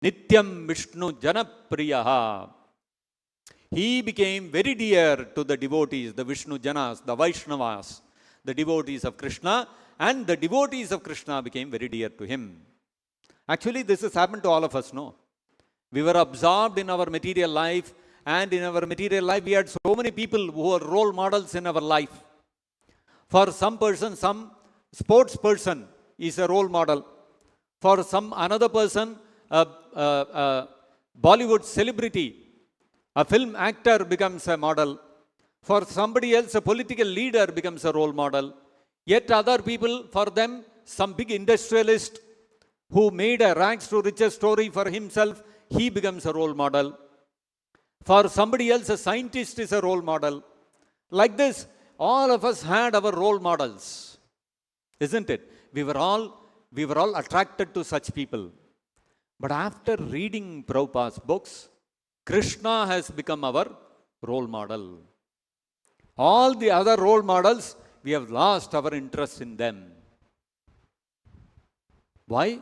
Nityam Vishnu Janapriyaha. He became very dear to the devotees, the Vishnu Janas, the Vaishnavas, the devotees of Krishna, and the devotees of Krishna became very dear to him. Actually, this has happened to all of us, no? We were absorbed in our material life, and in our material life, we had so many people who were role models in our life. For some person, some sports person is a role model. For some another person, a Bollywood celebrity, a film actor becomes a model. For somebody else, a political leader becomes a role model. Yet other people, for them, some big industrialist who made a rags to riches story for himself, he becomes a role model. For somebody else, a scientist is a role model. Like this, all of us had our role models, isn't it? We were all attracted to such people. But after reading Prabhupada's books, Krishna has become our role model. All the other role models, we have lost our interest in them. Why?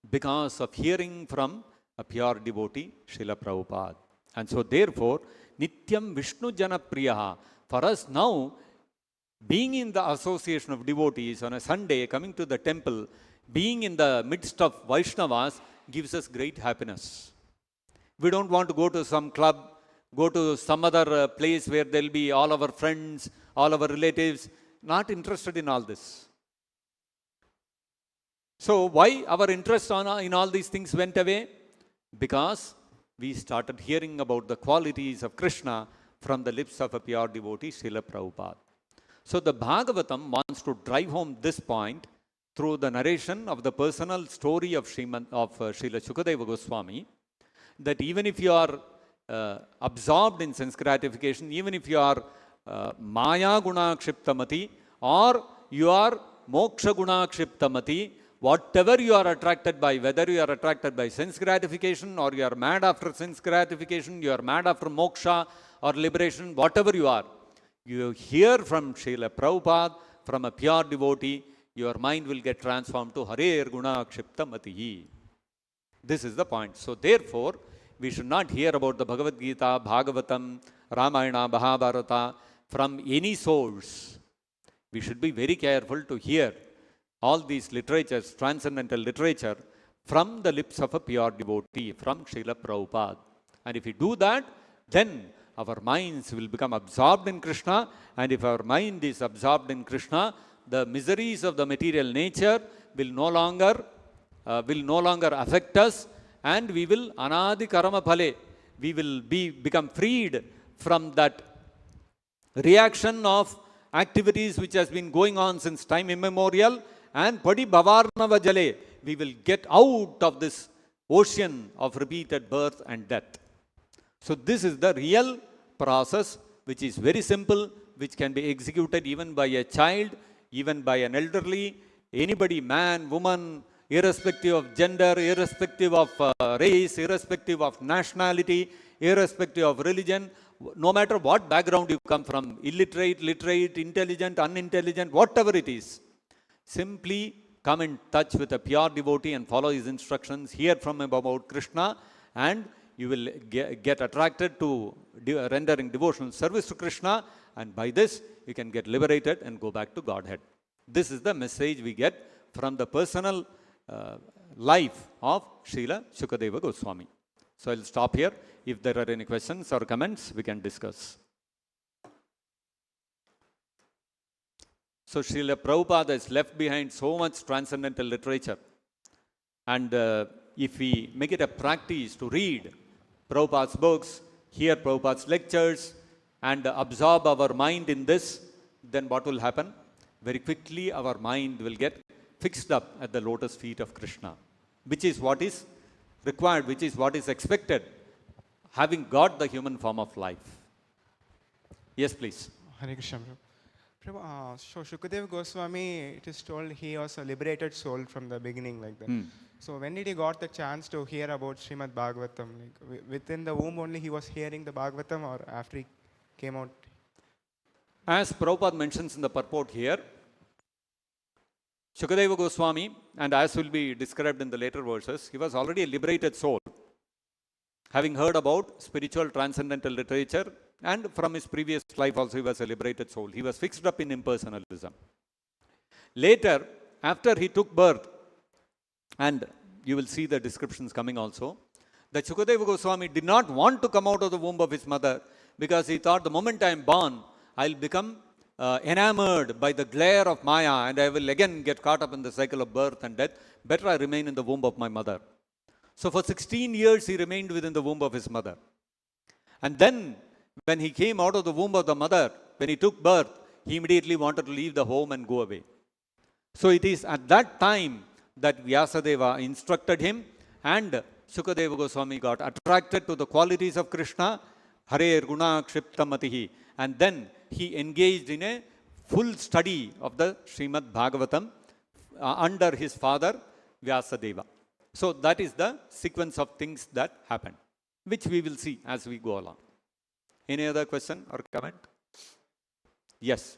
Because of hearing from a pure devotee, Srila Prabhupada. And so therefore, Nityam Vishnu Janapriyaha. For us now, being in the association of devotees on a Sunday, coming to the temple, being in the midst of Vaishnavas, gives us great happiness. We don't want to go to some club, go to some other place where there will be all our friends, all our relatives, not interested in all this. So why our interest in all these things went away? Because we started hearing about the qualities of Krishna from the lips of a pure devotee, Srila Prabhupada. So the Bhagavatam wants to drive home this point through the narration of the personal story of Srila Shukadeva Goswami, that even if you are absorbed in sense gratification, even if you are Maya Guna Kshiptamati, or you are Moksha Guna Kshiptamati, whatever you are attracted by, whether you are attracted by sense gratification, or you are mad after sense gratification, you are mad after moksha or liberation, whatever you hear from Srila Prabhupada, from a pure devotee, your mind will get transformed to Hare Guna Kshiptamati. This is the point. So therefore, we should not hear about the Bhagavad Gita, Bhagavatam, Ramayana, Mahabharata from any source. We should be very careful to hear all these literatures, transcendental literature, from the lips of a pure devotee, from Srila Prabhupada. And if we do that, then our minds will become absorbed in Krishna. And if our mind is absorbed in Krishna, the miseries of the material nature will no longer affect us, and we will anadi karama phale, we will become freed from that reaction of activities which has been going on since time immemorial, and padi bhavarnava jale, we will get out of this ocean of repeated birth and death. So this is the real process, which is very simple, which can be executed even by a child even by an elderly, anybody, man, woman, irrespective of gender, irrespective of race, irrespective of nationality, irrespective of religion, no matter what background you come from, illiterate, literate, intelligent, unintelligent, whatever it is, simply come in touch with a pure devotee and follow his instructions, hear from him about Krishna, and you will get attracted to rendering devotional service to Krishna, and by this you can get liberated and go back to Godhead. This is the message we get from the personal life of Srila Shukadeva Goswami. So I'll stop here. If there are any questions or comments, we can discuss. So Srila Prabhupada has left behind so much transcendental literature. And if we make it a practice to read Prabhupada's books, hear Prabhupada's lectures, and absorb our mind in this, then what will happen? Very quickly our mind will get fixed up at the lotus feet of Krishna, which is what is required, which is what is expected, having got the human form of life. Yes, please. Hare Krishna. Prabhu, so Shukadeva Goswami, it is told he was a liberated soul from the beginning, like that. So when did he got the chance to hear about Srimad-Bhagavatam? Like, within the womb only he was hearing the Bhagavatam, or after he came out? As Prabhupada mentions in the purport here, Shukadeva Goswami, and as will be described in the later verses, he was already a liberated soul, having heard about spiritual transcendental literature, and from his previous life also he was a liberated soul. He was fixed up in impersonalism. Later, after he took birth, and you will see the descriptions coming also, that Shukadeva Goswami did not want to come out of the womb of his mother, because he thought, the moment I am born, I will become enamored by the glare of Maya, and I will again get caught up in the cycle of birth and death. Better I remain in the womb of my mother. So for 16 years he remained within the womb of his mother. And then when he came out of the womb of the mother, when he took birth, he immediately wanted to leave the home and go away. So it is at that time that Vyasadeva instructed him, and Shukadeva Goswami got attracted to the qualities of Krishna, Hare Guna Kshiptamatihi, and then he engaged in a full study of the Srimad-Bhagavatam under his father Vyasadeva. So that is the sequence of things that happened, which we will see as we go along. Any other question or comment? Yes.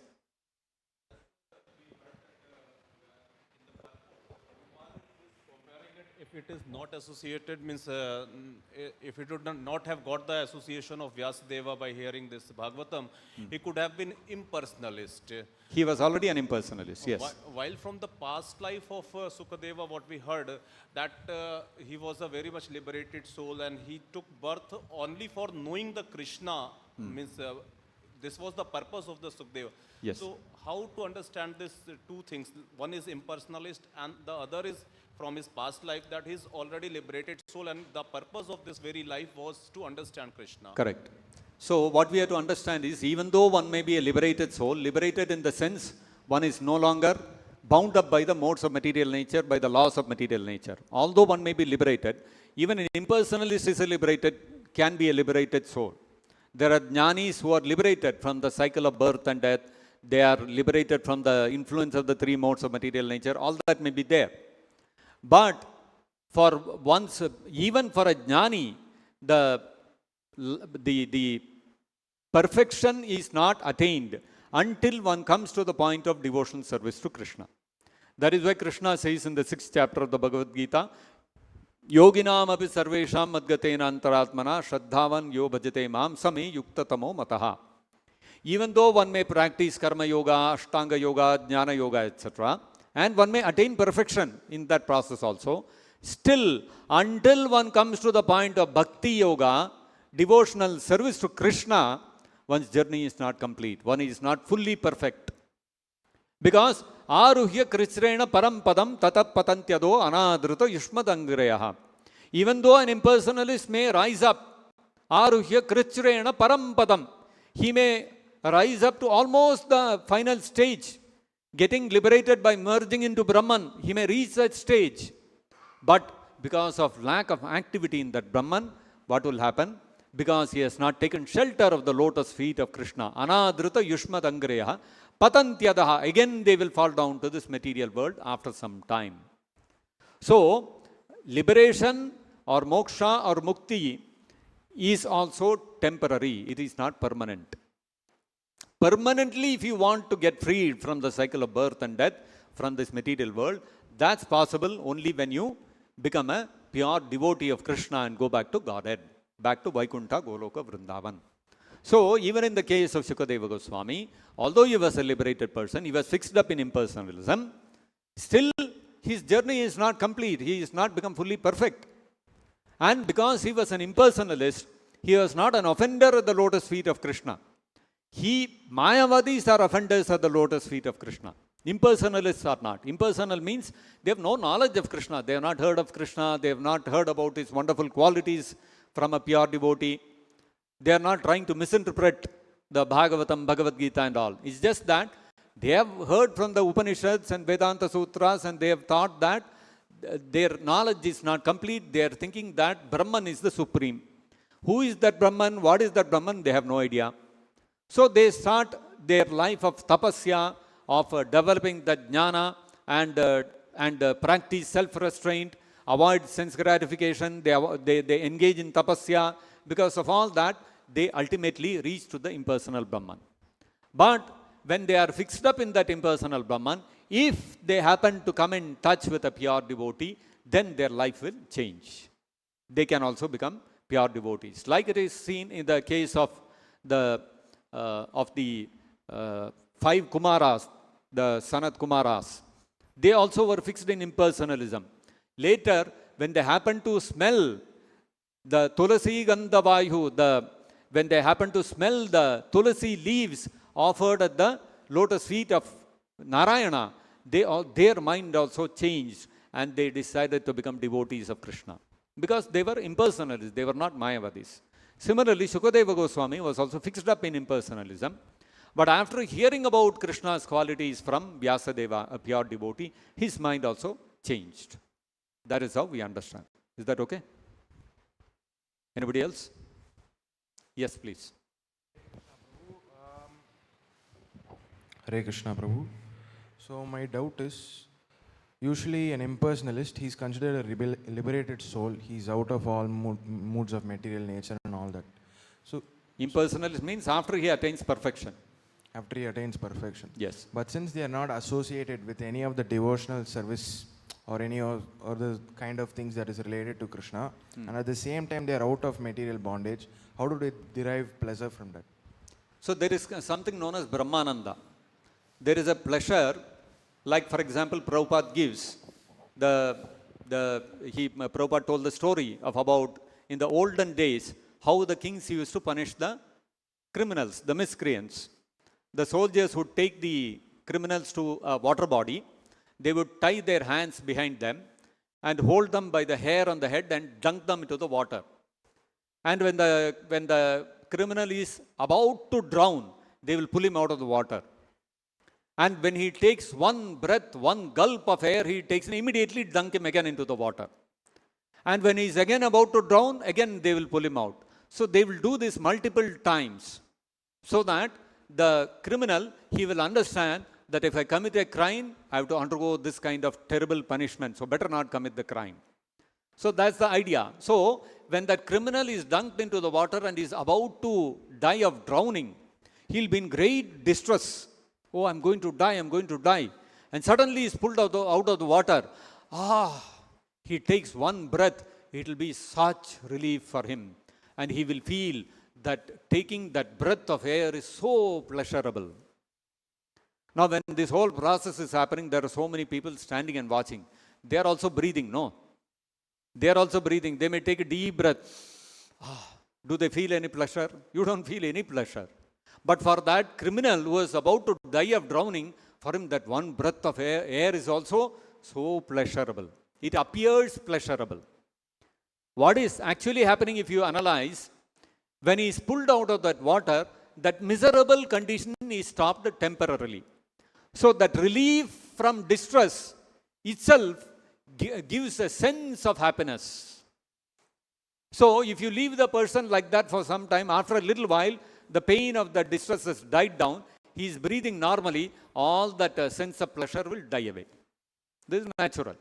If it is not associated, means if it would not have got the association of Vyasadeva by hearing this Bhagavatam, he could have been impersonalist. He was already an impersonalist, yes. While from the past life of Sukadeva, what we heard, that he was a very much liberated soul, and he took birth only for knowing the Krishna, means this was the purpose of the Sukadeva. Yes. So how to understand these two things? One is impersonalist, and the other is from his past life, that he is already liberated soul, and the purpose of this very life was to understand Krishna. Correct. So what we have to understand is, even though one may be a liberated soul, liberated in the sense one is no longer bound up by the modes of material nature, by the laws of material nature. Although one may be liberated, even an impersonalist is a liberated, can be a liberated soul. There are jnanis who are liberated from the cycle of birth and death. They are liberated from the influence of the three modes of material nature. All that may be there. But for once, even for a jnani, the perfection is not attained until one comes to the point of devotional service to Krishna. That is why Krishna says in the 6th chapter of the Bhagavad Gita, Yoginam api sarvesham madgatena antaratmana shraddhavan yo bhajate mam sami yuktatamo mataha. Even though one may practice karma yoga, ashtanga yoga, jnana yoga, etc., and one may attain perfection in that process also, still, until one comes to the point of bhakti yoga, devotional service to Krishna, one's journey is not complete. One is not fully perfect. Because aruhya krishrena param padam tatat patantyado anadruta yushmadangrayaha. Even though an impersonalist may rise up, aruhya krishrena param padam, he may rise up to almost the final stage, getting liberated by merging into Brahman. He may reach that stage. But because of lack of activity in that Brahman, what will happen? because he has not taken shelter of the lotus feet of Krishna. Anadruta yushmad angreya patantyadaha. Again they will fall down to this material world after some time. So, liberation or moksha or mukti is also temporary. It is not permanent. Permanently, if you want to get freed from the cycle of birth and death from this material world, that's possible only when you become a pure devotee of Krishna and go back to Godhead, back to Vaikuntha, Goloka, Vrindavan. So, even in the case of Shukadeva Goswami, although he was a liberated person, he was fixed up in impersonalism, still his journey is not complete. He is not become fully perfect. And because he was an impersonalist, he was not an offender at the lotus feet of Krishna. Mayavadis are offenders at the lotus feet of Krishna. Impersonalists are not. Impersonal means they have no knowledge of Krishna. They have not heard of Krishna. They have not heard about his wonderful qualities from a pure devotee. They are not trying to misinterpret the Bhagavatam, Bhagavad Gita and all. It's just that they have heard from the Upanishads and Vedanta Sutras and they have thought that their knowledge is not complete. They are thinking that Brahman is the supreme. Who is that Brahman? What is that Brahman? They have no idea. So they start their life of tapasya, of developing the jnana and practice self-restraint, avoid sense gratification. They engage in tapasya. Because of all that, they ultimately reach to the impersonal Brahman. But when they are fixed up in that impersonal Brahman, if they happen to come in touch with a pure devotee, then their life will change. They can also become pure devotees. Like it is seen in the case of the 5 Kumaras, the Sanat Kumaras. They also were fixed in impersonalism. Later, when they happened to smell the Tulasi Gandhavayu, when they happened to smell the Tulasi leaves offered at the lotus feet of Narayana, their mind also changed and they decided to become devotees of Krishna. Because they were impersonalists, they were not Mayavadis. Similarly, Shukadeva Goswami was also fixed up in impersonalism. But after hearing about Krishna's qualities from Vyasadeva, a pure devotee, his mind also changed. That is how we understand. Is that okay? Anybody else? Yes, please. Hare Krishna Prabhu. So my doubt is, usually an impersonalist, he's considered a liberated soul. He's out of all moods of material nature and all that. So impersonalist means after he attains perfection. After he attains perfection. Yes. But since they are not associated with any of the devotional service or any or the kind of things that is related to Krishna, and at the same time they are out of material bondage, how do they derive pleasure from that? So there is something known as Brahmananda. There is a pleasure, like for example Prabhupada gives, Prabhupada told the story of about in the olden days how the kings used to punish the criminals, the miscreants. The soldiers would take the criminals to a water body, they would tie their hands behind them and hold them by the hair on the head and dunk them into the water. And when the criminal is about to drown, they will pull him out of the water. And when he takes one breath, one gulp of air, he takes and immediately dunk him again into the water. And when he is again about to drown, again they will pull him out. So they will do this multiple times so that the criminal, he will understand that if I commit a crime, I have to undergo this kind of terrible punishment. So better not commit the crime. So that's the idea. So when that criminal is dunked into the water and is about to die of drowning, he'll be in great distress. Oh, I'm going to die, I'm going to die. And suddenly he's pulled out of the water. He takes one breath. It will be such relief for him. And he will feel that taking that breath of air is so pleasurable. Now when this whole process is happening, there are so many people standing and watching. They are also breathing, no? They are also breathing. They may take a deep breath. Do they feel any pleasure? You don't feel any pleasure. But for that criminal who is about to die of drowning, for him that one breath of air is also so pleasurable. It appears pleasurable. What is actually happening if you analyze, when he is pulled out of that water, that miserable condition is stopped temporarily. So that relief from distress itself gives a sense of happiness. So if you leave the person like that for some time, after a little while, the pain of the distress has died down, he is breathing normally, all that sense of pleasure will die away. This is natural.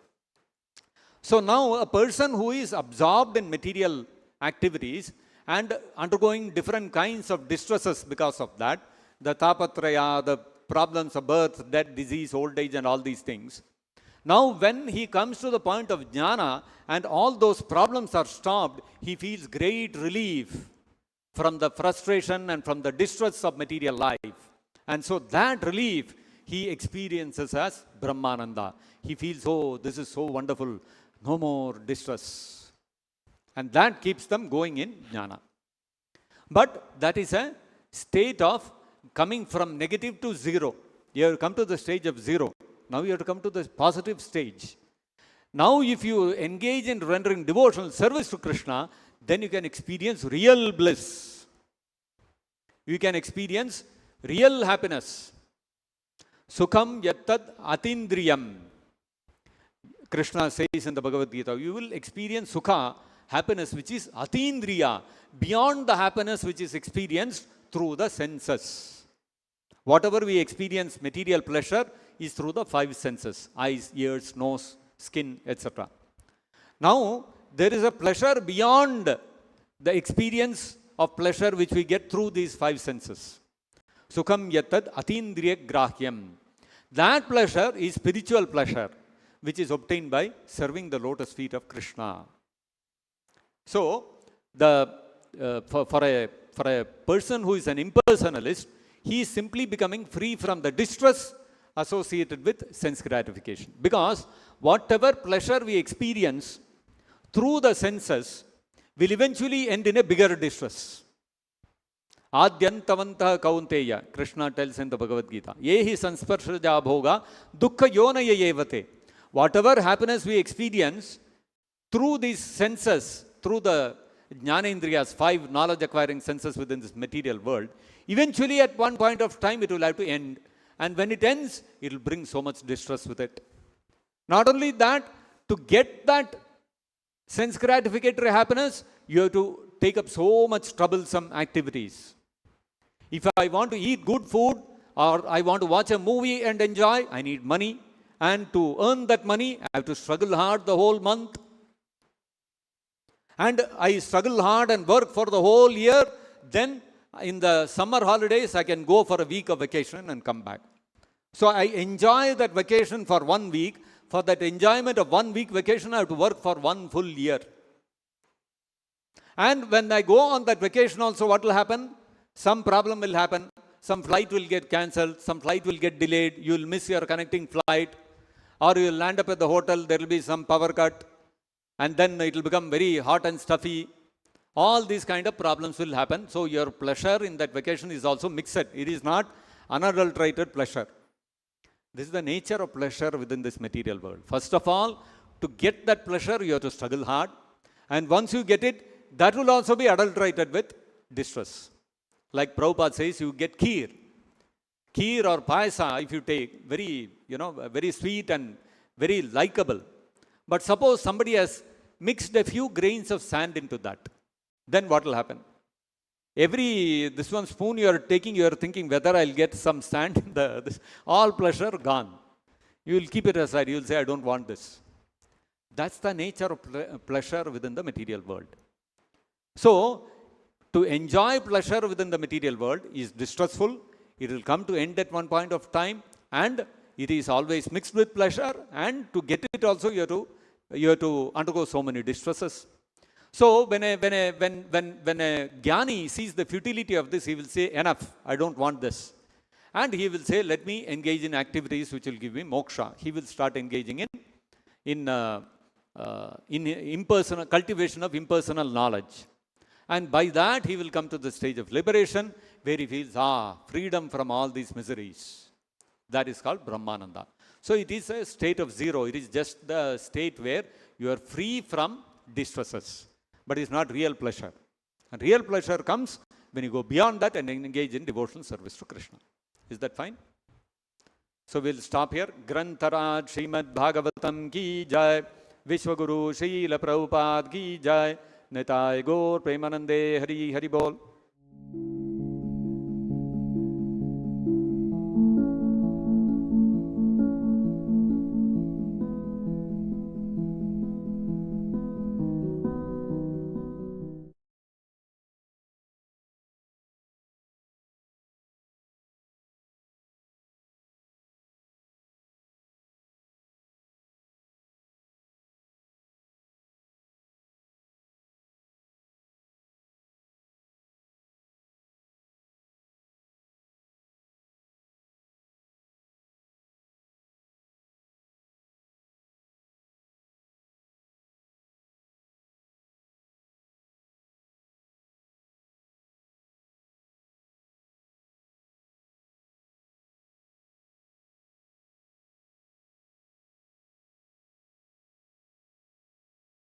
So now a person who is absorbed in material activities and undergoing different kinds of distresses because of that, the tapatraya, the problems of birth, death, disease, old age and all these things. Now when he comes to the point of jnana and all those problems are stopped, he feels great relief from the frustration and from the distress of material life. And so that relief he experiences as Brahmananda. He feels, oh, this is so wonderful, no more distress. And that keeps them going in jnana. But that is a state of coming from negative to zero. You have come to the stage of zero. Now you have to come to the positive stage. Now if you engage in rendering devotional service to Krishna, then you can experience real bliss. You can experience real happiness. Sukham yattad atindriyam. Krishna says in the Bhagavad Gita, you will experience sukha, happiness which is atindriya, beyond the happiness which is experienced through the senses. Whatever we experience material pleasure is through the five senses, eyes, ears, nose, skin, etc. Now, there is a pleasure beyond the experience of pleasure which we get through these five senses. Sukham yattad atindriya grahyam. That pleasure is spiritual pleasure, which is obtained by serving the lotus feet of Krishna. So, for a person who is an impersonalist, he is simply becoming free from the distress associated with sense gratification. Because whatever pleasure we experience through the senses will eventually end in a bigger distress. Adyantavantah kaunteya, Krishna tells in the Bhagavad Gita, yehi sansparshaja bhoga dukkha yonaya evate. Whatever happiness we experience through these senses, through the jnanendriyas, five knowledge acquiring senses within this material world, eventually at one point of time it will have to end. And when it ends, it will bring so much distress with it. Not only that, to get that sense gratificatory happiness, you have to take up so much troublesome activities. If I want to eat good food or I want to watch a movie and enjoy, I need money. And to earn that money, I have to struggle hard the whole month. And I struggle hard and work for the whole year. Then in the summer holidays, I can go for a week of vacation and come back. So I enjoy that vacation for 1 week. For that enjoyment of 1 week vacation, I have to work for 1 full year. And when I go on that vacation also, what will happen? Some problem will happen. Some flight will get cancelled. Some flight will get delayed. You will miss your connecting flight. Or you will land up at the hotel. There will be some power cut. And then it will become very hot and stuffy. All these kind of problems will happen. So your pleasure in that vacation is also mixed. It is not unadulterated pleasure. This is the nature of pleasure within this material world. First of all, to get that pleasure, you have to struggle hard. And once you get it, that will also be adulterated with distress. Like Prabhupada says, you get kheer. Kheer or payasa, if you take, very sweet and very likable. But suppose somebody has mixed a few grains of sand into that. Then what will happen? This one spoon you are taking, you are thinking whether I'll get some sand in all pleasure gone. You will keep it aside. You will say, I don't want this. That's the nature of pleasure within the material world. So, to enjoy pleasure within the material world is distressful. It will come to end at one point of time, and it is always mixed with pleasure. And to get it also, you have to undergo so many distresses. So when a jnani sees the futility of this, he will say, enough, I don't want this. And he will say, let me engage in activities which will give me moksha. He will start engaging in impersonal cultivation of impersonal knowledge. And by that, he will come to the stage of liberation, where he feels, freedom from all these miseries. That is called Brahmananda. So it is a state of zero. It is just the state where you are free from distresses. But it's not real pleasure. And real pleasure comes when you go beyond that and engage in devotional service to Krishna. Is that fine? So we'll stop here. Grantaraj Srimad-Bhagavatam ki jai. Vishwaguru Srila Prabhupada ki jai. Nitai Gaur Premanande Hari Hari Bol.